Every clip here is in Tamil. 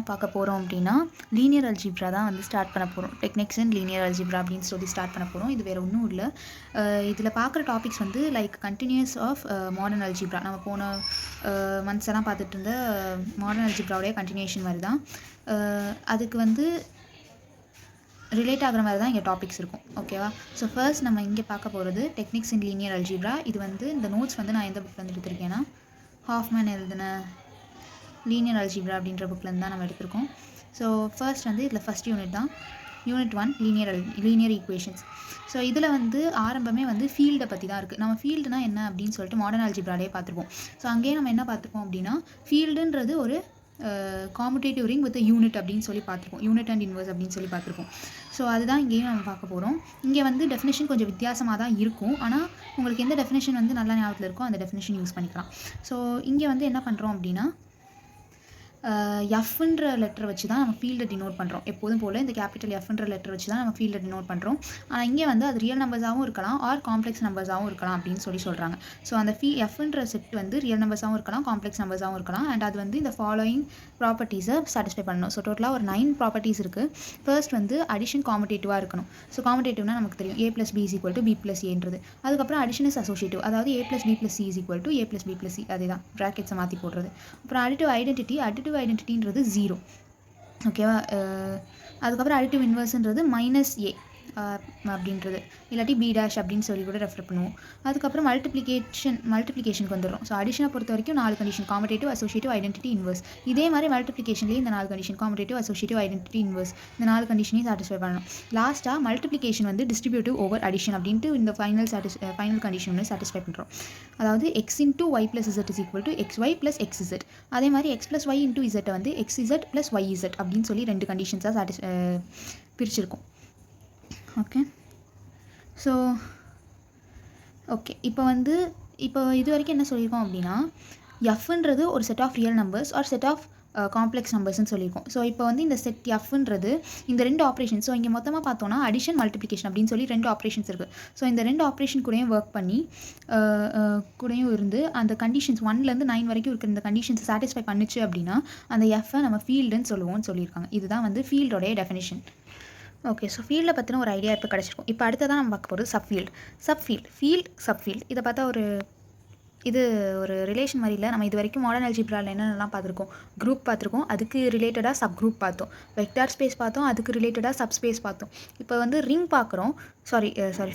பார்க்க போகிறோம் அப்படின்னா லீனியர் அல்ஜிப்ரா தான் வந்து ஸ்டார்ட் பண்ண போகிறோம். டெக்னிக்ஸ் இன் லீனியர் அல்ஜிப்ரா அப்படின்னு சொல்லி ஸ்டார்ட் பண்ண போகிறோம். இது வேறு ஒன்றும் இல்லை. இதில் பார்க்குற டாபிக்ஸ் வந்து like continues of modern algebra. நம்ம போன மந்த்ஸ் எல்லாம் பார்த்துட்டு இருந்த மாடர்ன் அல்ஜிப்ராவுடைய கண்டினியூஷன் மாதிரி தான். அதுக்கு வந்து ரிலேட் ஆகிற மாதிரி தான் இங்கே டாபிக்ஸ் இருக்கும். ஓகேவா? ஸோ ஃபர்ஸ்ட் நம்ம இங்கே பார்க்க போகிறது டெக்னிக்ஸ் இன் லீனியர் அல்ஜிப்ரா. இது வந்து இந்த நோட்ஸ் வந்து நான் எந்த புக்கில் வந்து எடுத்திருக்கேன்னா ஹாஃப்மேன் எழுதின லீனியர் அல்ஜிப்ரா அப்படின்ற புக்கில் தான் நம்ம எடுத்திருக்கோம். ஸோ ஃபர்ஸ்ட் வந்து இதில் ஃபஸ்ட் யூனிட் தான். Unit 1 linear equations. ஸோ இதில் வந்து ஆரம்பமே வந்து ஃபீல்டை பற்றி தான் இருக்குது. நம்ம ஃபீல்டுனா என்ன அப்படின்னு சொல்லிட்டு மாடர்ன் அல்ஜிப்ராலே பார்த்துருப்போம். ஸோ அங்கேயே நம்ம என்ன பார்த்துருப்போம் அப்படின்னா ஃபீல்டுன்றது ஒரு காம்படேட்டிவ் ரிங் வித் யூனிட் அப்படின்னு சொல்லி பார்த்துருப்போம். யூனிட் அண்ட் இன்வர்ஸ் அப்படின்னு சொல்லி பார்த்துருப்போம். ஸோ அதுதான் இங்கேயும் நம்ம பார்க்க போகிறோம். இங்கே வந்து டெஃபினேஷன் கொஞ்சம் வித்தியாசமாக தான் இருக்கும். ஆனால் உங்களுக்கு எந்த டெஃபினேஷன் வந்து நல்ல ஞாபகத்தில் இருக்கோ அந்த டெஃபினேஷன் யூஸ் பண்ணிக்கலாம். ஸோ இங்கே வந்து என்ன பண்ணுறோம் அப்படின்னா எஃப்ன்ற லெட்டர் வச்சு தான் நம்ம ஃபீல்டை டினோட் பண்ணுறோம். எப்போதும் போல் இந்த கேபிட்டல் எஃப்ன்ற லெட்டர் வச்சு தான் நம்ம ஃபீல்டை டினோட் பண்ணுறோம். ஆனால் இங்கே வந்து அது ரியல் நம்பர்ஸாகவும் இருக்கலாம் ஆர் காம்ப்ளெக்ஸ் நம்பர்ஸாகவும் இருக்கலாம் அப்படின்னு சொல்கிறாங்க. ஸோ அந்த எஃப்ன்ற செட் வந்து ரியல் நம்பர்ஸாகவும் இருக்கலாம் காம்ப்ளெக்ஸ் நம்பர்ஸாகவும் இருக்கலாம். அண்ட் அது வந்து இந்த ஃபாலோயிங் ப்ராப்பர்ட்டிஸை சாட்டிஸ்ஃபை பண்ணணும். ஸோ டோட்டலாக ஒரு 9 ப்ராப்பர்ட்டிஸ் இருக்குது. ஃபர்ஸ்ட் வந்து அடிஷன் காம்படேட்டிவாக இருக்கணும். ஸோ காம்படேட்டிவ்னா நமக்கு தெரியும் a + b = b + a. அதுக்கப்புறம் அடிஷன் இஸ் அசோசியேட்டிவ். அதாவது a + b + c = a + b + c. அதே தான் ப்ராக்கெட்ஸை மாற்றி போடுறது. அப்புறம் அடிட்டிவ் ஐடென்டிட்டின்றது 0. ஓகேவா? அதுக்கப்புறம் அடிட்டிவ் இன்வர்ஸ்ன்றது -a அப்படின்றது, இல்லாட்டி b' அப்படின்னு சொல்லி கூட ரெஃபர் பண்ணுவோம். அதுக்கப்புறம் மல்டிப்ளிகேஷனுக்கு வந்துடும். ஸோ அடிஷனை பொறுத்த வரைக்கும் 4 condition: competitive, associative, identity, inverse. இதே மாதிரி மல்டிப்ளிகேஷன்லேயே இந்த 4 condition: competitive, associative, identity, inverse. இந்த 4 கண்டிஷனையும் சாட்டிஸ்ஃபை பண்ணணும். லாஸ்ட்டாக மல்டிப்ளிகேஷன் வந்து டிஸ்ட்ரிபியூட்டிவ் ஓவர் அடிஷன் அப்படின்ட்டு இந்த ஃபைனல் கண்டிஷன் வந்து சாட்டிஸ்ஃபை பண்ணுறோம். அதாவது x × y + z = xy + xz. அதே மாதிரி x + y × z வந்து xz + yz அப்படின்னு சொல்லி 2 கண்டிஷன்ஸாக பிரிச்சிருக்கோம். ஓகே. ஸோ ஓகே, இப்போ இது வரைக்கும் என்ன சொல்லியிருக்கோம் அப்படின்னா எஃப்ன்றது ஒரு set of real numbers or set of complex நம்பர்ஸ்ன்னு சொல்லியிருக்கோம். ஸோ இப்போ வந்து இந்த செட் எஃப்ன்றது இந்த 2 ஆப்ரேஷன். ஸோ இங்கே மொத்தமாக பார்த்தோன்னா அடிஷன் மல்டிப்ளிகேஷன் அப்படின்னு சொல்லி 2 ஆப்ரேஷன்ஸ் இருக்குது. ஸோ இந்த 2 ஆப்ரேஷன் கூடயும் ஒர்க் பண்ணி கூடயும் இருந்து அந்த கண்டிஷன்ஸ் 1லேருந்து 9 வரைக்கும் இருக்கிற இந்த கண்டிஷன்ஸ் சாட்டிஸ்ஃபை பண்ணிச்சு அப்படின்னா அந்த எஃப்ஐ நம்ம ஃபீல்டுன்னு சொல்லுவோம்னு சொல்லியிருக்காங்க. இதுதான் வந்து ஃபீல்டோடைய டெஃபினிஷன். ஓகே. ஸோ ஃபீல்டை பற்றின ஒரு ஐடியா இப்போ கிடச்சிருக்கும். இப்போ அடுத்ததான் நம்ம பார்க்க போகிறது சப்ஃபீல்ட். இதை பார்த்தா இது ஒரு ரிலேஷன் மாதிரி இல்லை. நம்ம இது வரைக்கும் மாடர்ன் அல்ஜிப்ராவில் என்னென்னலாம் பார்த்துருக்கோம்? குரூப் பார்த்துருக்கோம், அதுக்கு ரிலேட்டடாக சப் குரூப் பார்த்தோம். வெக்டார் ஸ்பேஸ் பார்த்தோம், அதுக்கு ரிலேட்டடாக சப் ஸ்பேஸ் பார்த்தோம். இப்போ வந்து ரிங் பார்க்குறோம்,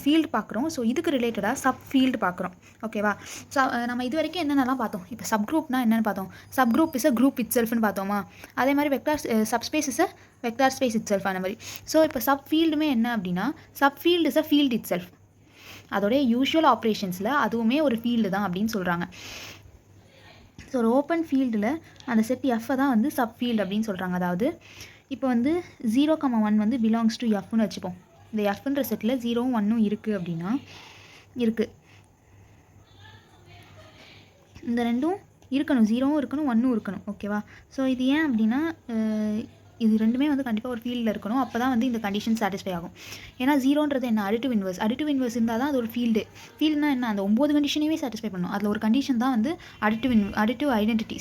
ஃபீல்டு பார்க்குறோம். ஸோ இதுக்கு ரிலேட்டடாக சப் ஃபீல்டு பார்க்குறோம். ஓகேவா? ஸோ நம்ம இது வரைக்கும் என்னென்னலாம் பார்த்தோம்? இப்போ சப் குரூப்னா என்னென்னு பார்த்தோம். Subgroup is a group இட் செல்ஃப்னு பார்த்தோமா? அதே மாதிரி subspace is a vector space itself. அந்த மாதிரி. ஸோ இப்போ சப் ஃபீல்டுமே என்ன அப்படின்னா subfield is a field itself. அதோடைய யூஷுவல் ஆப்ரேஷன்ஸில் அதுவுமே ஒரு ஃபீல்டு தான் அப்படின்னு சொல்கிறாங்க. ஸோ ஒரு ஓப்பன் ஃபீல்டில் அந்த செட் எஃப்பை தான் வந்து சப் ஃபீல்டு அப்படின்னு சொல்கிறாங்க. அதாவது இப்போ வந்து 0,1 வந்து பிலாங்ஸ் டு எஃப்னு வச்சுப்போம். இந்த எஃப்ன்ற செட்டில் 0வும் 1ம் இருக்குது அப்படின்னா இந்த ரெண்டும் இருக்கணும். 0வும் இருக்கணும், 1ம் இருக்கணும். ஓகேவா? ஸோ இது ஏன் அப்படின்னா இது ரெண்டுமே வந்து கண்டிப்பாக ஒரு ஃபீல்டில் இருக்கணும். அப்போ தான் வந்து இந்த கண்டிஷன் சாட்டிஸ்ஃபை ஆகும். ஏன்னா 0ன்றது என்ன? அடிட்டிவ் இன்வர்ஸ் இருந்தால் தான் அது ஒரு ஃபீல்டுனா என்ன? அந்த 9 கண்டிஷனையுமே சாட்டிஸ்ஃபை பண்ணணும். அதில் ஒரு கண்டிஷன் தான் வந்து அடிட்டிவ் ஐடென்டிட்டி.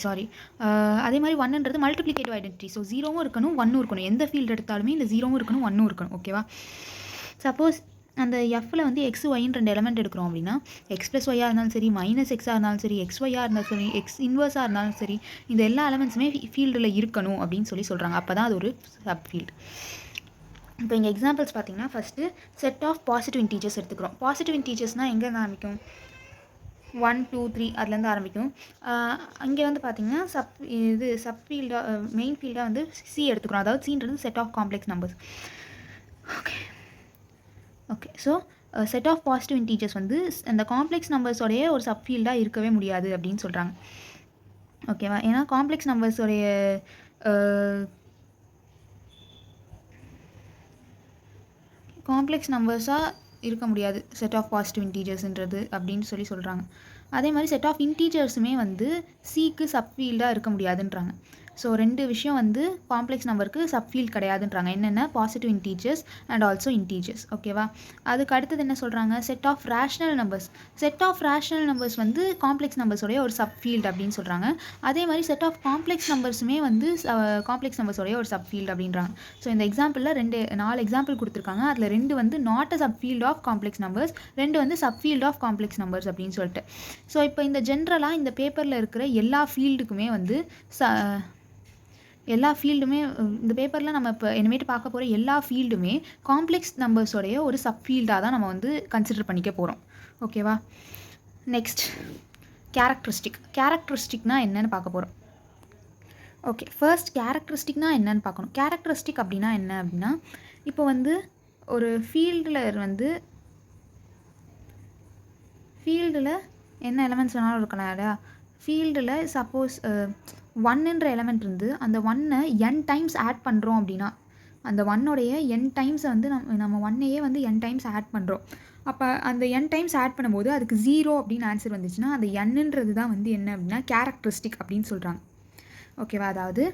அதே மாதிரி 1ன்றது மல்டிப்ளிகேட்டிவ் ஐடென்டிட்டி. ஸோ 0வும் இருக்கணும், 1ம் இருக்கணும். எந்த ஃபீல்டு எடுத்தாலுமே இந்த 0வும் இருக்கணும், 1ம் இருக்கணும். ஓகேவா? சப்போஸ் அந்த எஃப்பில் வந்து x, yன்னு 2 எலமெண்ட் எடுக்கிறோம் அப்படின்னா x + y இருந்தாலும் சரி, -x இருந்தாலும் சரி, xy இருந்தாலும் சரி, x இன்வர்ஸாக இருந்தாலும் சரி, இந்த எல்லா எலமெண்ட்ஸுமே ஃபீல்டில் இருக்கணும் அப்படின்னு சொல்கிறாங்க. அப்போ தான் அது ஒரு சப் ஃபீல்டு. இப்போ இங்கே எக்ஸாம்பிள்ஸ் பார்த்தீங்கன்னா first set of positive integers எடுத்துக்கிறோம். பாசிட்டிவ் இன்டீஜர்ஸ்னால் எங்கேருந்து ஆரம்பிக்கும்? 1, 2, 3 அதுலேருந்து ஆரம்பிக்கும். அங்கே வந்து பார்த்தீங்கன்னா சப் ஃபீல்டாக மெயின் ஃபீல்டாக வந்து சி எடுத்துக்கிறோம். அதாவது சின்றது set of complex numbers. Okay. So set of positive integers வந்து அந்த காம்ப்ளெக்ஸ் நம்பர்ஸோடைய ஒரு சப் ஃபீல்டாக இருக்கவே முடியாது அப்படின்னு சொல்கிறாங்க. ஓகேவா? ஏன்னா காம்ப்ளெக்ஸ் நம்பர்ஸாக இருக்க முடியாது செட் ஆஃப் பாசிட்டிவ் இன்டீஜர்ஸ்ன்றது அப்படின்னு சொல்கிறாங்க. அதே மாதிரி செட் ஆஃப் இன்டீஜர்ஸுமே வந்து சிக்கு சப் ஃபீல்டாக இருக்க முடியாதுன்றாங்க. ஸோ 2 விஷயம் வந்து காம்ப்ளெக்ஸ் நம்பருக்கு சப்ஃபீல்ட் கிடையாதுன்றாங்க. என்னென்ன? Positive integers and also integers. ஓகேவா? அதுக்கு அடுத்தது என்ன சொல்கிறாங்க? Set of rational numbers. Set of rational numbers வந்து காம்ப்ளெக்ஸ் நம்பர்ஸோடைய ஒரு சப்ஃபீல்ட் அப்படின்னு சொல்கிறாங்க. அதே மாதிரி செட் ஆஃப் காம்ப்ளெக்ஸ் நம்பர்ஸுமே வந்து காம்ப்ளெக்ஸ் நம்பர்ஸோடைய ஒரு சப்ஃபீல்ட் அப்படின்றாங்க. ஸோ இந்த எக்ஸாம்பிளில் 4 எக்ஸாம்பிள் கொடுத்துருக்காங்க. அதில் 2 வந்து not a subfield of complex numbers, 2 வந்து சப்ஃபீல்ட் ஆஃப் காம்ப்ளெக்ஸ் நம்பர்ஸ் அப்படின்னு சொல்லிட்டு. ஸோ இப்போ இந்த ஜென்ரலாக இந்த பேப்பரில் இருக்கிற எல்லா ஃபீல்டுக்குமே வந்து எல்லா ஃபீல்டுமே இந்த பேப்பரில் நம்ம இப்போ இனிமேட்டு பார்க்க போகிற எல்லா ஃபீல்டுமே காம்ப்ளெக்ஸ் நம்பர்ஸோடைய ஒரு சப்ஃபீல்டாக தான் நம்ம வந்து கன்சிடர் பண்ணிக்க போகிறோம். ஓகேவா? நெக்ஸ்ட் கேரக்டரிஸ்டிக்னால் என்னன்னு பார்க்க போகிறோம். ஓகே, ஃபர்ஸ்ட் கேரக்டரிஸ்டிக்னால் என்னன்னு பார்க்கணும். கேரக்டரிஸ்டிக் அப்படின்னா என்ன அப்படின்னா, இப்போ வந்து ஒரு ஃபீல்டில் என்ன எலமெண்ட்ஸ் வேணாலும் இருக்கலாம் இல்லையா? ஃபீல்டில் சப்போஸ் 1ன்ற எலமெண்ட் இருந்து அந்த 1ஐ n டைம்ஸ் ஆட் பண்ணுறோம் அப்படின்னா, அந்த 1உடைய n டைம்ஸை வந்து நம்ம 1ஐயே வந்து n டைம்ஸ் ஆட் பண்ணுறோம். அப்போ அந்த n டைம்ஸ் ஆட் பண்ணும்போது அதுக்கு 0 அப்படின்னு ஆன்சர் வந்துச்சுன்னா அந்த nன்றது தான் வந்து என்ன அப்படின்னா கேரக்டரிஸ்டிக் அப்படின்னு சொல்கிறாங்க. ஓகேவா? அதாவது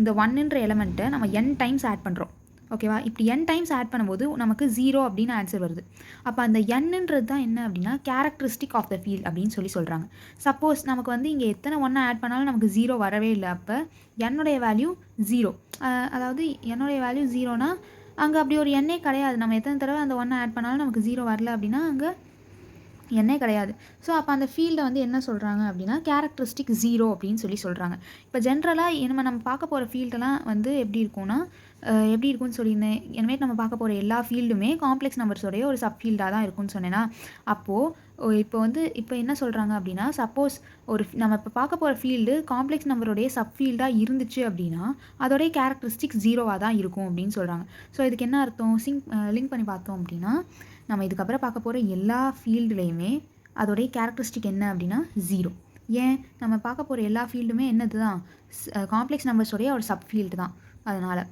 இந்த 1ன்ற எலமெண்ட்டை நம்ம n டைம்ஸ் ஆட் பண்ணுறோம். ஓகேவா? இப்படி n டைம்ஸ் ஆட் பண்ணும்போது நமக்கு 0 அப்படின்னு ஆன்சர் வருது. அப்போ அந்த nன்றது தான் என்ன அப்படின்னா கேரக்டரிஸ்டிக் ஆஃப் த ஃபீல்ட் அப்படின்னு சொல்கிறாங்க. சப்போஸ் நமக்கு வந்து இங்கே எத்தனை 1 ஆட் பண்ணாலும் நமக்கு 0 வரவே இல்லை. அப்போ என்னுடைய வேல்யூ 0. அதாவது என்னுடைய வேல்யூ 0னா அங்கே அப்படி ஒரு எண்ணே கிடையாது. நம்ம எத்தனை தடவை அந்த 1 ஆட் பண்ணாலும் நமக்கு 0 வரல அப்படின்னா அங்கே எண்ணே கிடையாது. ஸோ அப்போ அந்த ஃபீல்டை வந்து என்ன சொல்கிறாங்க அப்படின்னா கேரக்டரிஸ்டிக் 0 அப்படின்னு சொல்கிறாங்க. இப்போ ஜென்ரலாக நம்ம பார்க்க போகிற ஃபீல்டெல்லாம் வந்து எப்படி இருக்கும்னு சொல்லியிருந்தேன். இனிமேல் நம்ம பார்க்க போகிற எல்லா ஃபீல்டுமே காம்ப்ளெக்ஸ் நம்பர்ஸோடைய ஒரு சப்ஃபீல்டாக தான் இருக்கும்னு சொன்னேன்னா, அப்போது இப்போ என்ன சொல்கிறாங்க அப்படின்னா, சப்போஸ் நம்ம இப்போ பார்க்க போகிற ஃபீல்டு காம்ப்ளெக்ஸ் நம்பருடைய சப்ஃபீல்டாக இருந்துச்சு அப்படின்னா அதோடைய கேரக்டரிஸ்டிக் 0வாக தான் இருக்கும் அப்படின்னு சொல்கிறாங்க. ஸோ இதுக்கு என்ன அர்த்தம்? லிங்க் பண்ணி பார்த்தோம் அப்படின்னா, நம்ம இதுக்கப்புறம் பார்க்க போகிற எல்லா ஃபீல்டுலேயுமே அதோடைய கேரக்டரிஸ்டிக் என்ன அப்படின்னா 0. ஏன்? நம்ம பார்க்க போகிற எல்லா ஃபீல்டுமே என்னது தான்? காம்ப்ளெக்ஸ் நம்பர்ஸோடைய ஒரு சப்ஃபீல்டு தான். அதனால்